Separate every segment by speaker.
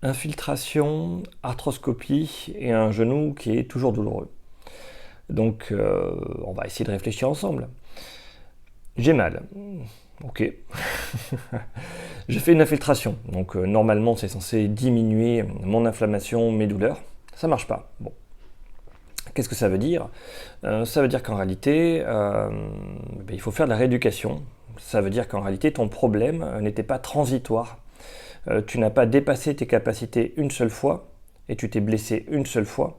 Speaker 1: Infiltration, arthroscopie et un genou qui est toujours douloureux. Donc on va essayer de réfléchir ensemble. J'ai mal. Ok. J'ai fait une infiltration. Donc normalement c'est censé diminuer mon inflammation, mes douleurs. Ça marche pas. Bon. Qu'est-ce que ça veut dire? Ça veut dire qu'en réalité, il faut faire de la rééducation. Ça veut dire qu'en réalité, ton problème n'était pas transitoire. Tu n'as pas dépassé tes capacités une seule fois et tu t'es blessé une seule fois.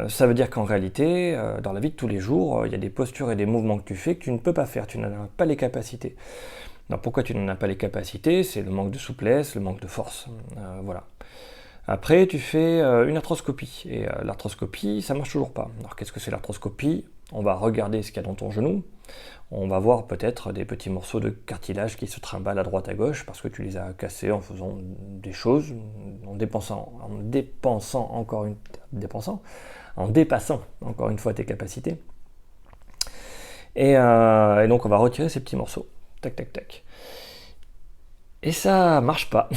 Speaker 1: Ça veut dire qu'en réalité, dans la vie de tous les jours, il y a des postures et des mouvements que tu fais que tu ne peux pas faire, tu n'en as pas les capacités. Alors pourquoi tu n'en as pas les capacités? C'est le manque de souplesse, le manque de force. Voilà. Après, tu fais une arthroscopie. Et l'arthroscopie, ça marche toujours pas. Alors qu'est-ce que c'est l'arthroscopie? On va regarder ce qu'il y a dans ton genou. On va voir peut-être des petits morceaux de cartilage qui se trimballent à droite à gauche parce que tu les as cassés en faisant des choses, en dépassant encore une fois tes capacités. Et donc on va retirer ces petits morceaux. Tac, tac, tac. Et ça marche pas,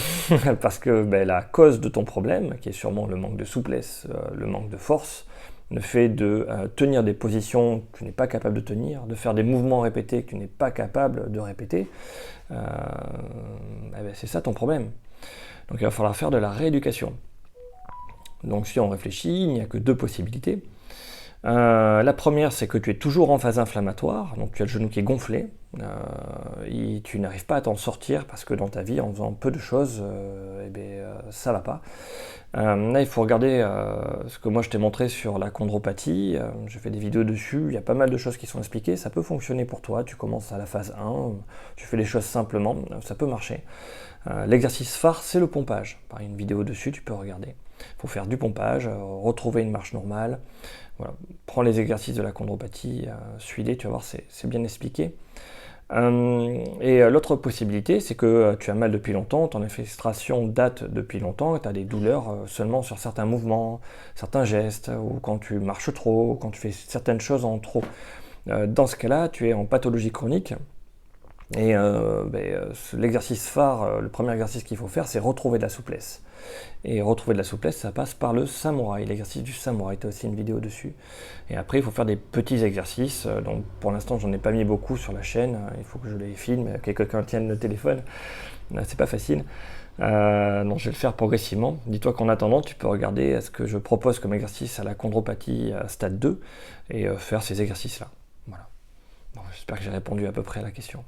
Speaker 1: parce que la cause de ton problème, qui est sûrement le manque de souplesse, le manque de force, le fait de tenir des positions que tu n'es pas capable de tenir, de faire des mouvements répétés que tu n'es pas capable de répéter, c'est ça ton problème. Donc il va falloir faire de la rééducation. Donc si on réfléchit, il n'y a que deux possibilités. La première, c'est que tu es toujours en phase inflammatoire, donc tu as le genou qui est gonflé, et tu n'arrives pas à t'en sortir parce que dans ta vie, en faisant peu de choses, ça va pas. Là, il faut regarder ce que moi je t'ai montré sur la chondropathie. J'ai fait des vidéos dessus, il y a pas mal de choses qui sont expliquées. Ça peut fonctionner pour toi. Tu commences à la phase 1, tu fais les choses simplement, ça peut marcher. L'exercice phare, c'est le pompage. Pareil, une vidéo dessus, tu peux regarder. Il faut faire du pompage, retrouver une marche normale. Voilà. Prends les exercices de la chondropathie, suis-les, tu vas voir, c'est bien expliqué. L'autre possibilité, c'est que tu as mal depuis longtemps, ton infiltration date depuis longtemps, et tu as des douleurs seulement sur certains mouvements, certains gestes, ou quand tu marches trop, ou quand tu fais certaines choses en trop. Dans ce cas-là, tu es en pathologie chronique. Et l'exercice phare, le premier exercice qu'il faut faire, c'est retrouver de la souplesse. Et retrouver de la souplesse, ça passe par le samouraï, l'exercice du samouraï, tu as aussi une vidéo dessus. Et après, il faut faire des petits exercices. Donc pour l'instant, j'en ai pas mis beaucoup sur la chaîne, il faut que je les filme, que quelqu'un tienne le téléphone. C'est pas facile. Donc je vais le faire progressivement. Dis-toi qu'en attendant, tu peux regarder ce que je propose comme exercice à la chondropathie stade 2 et faire ces exercices-là. Voilà. Bon, j'espère que j'ai répondu à peu près à la question.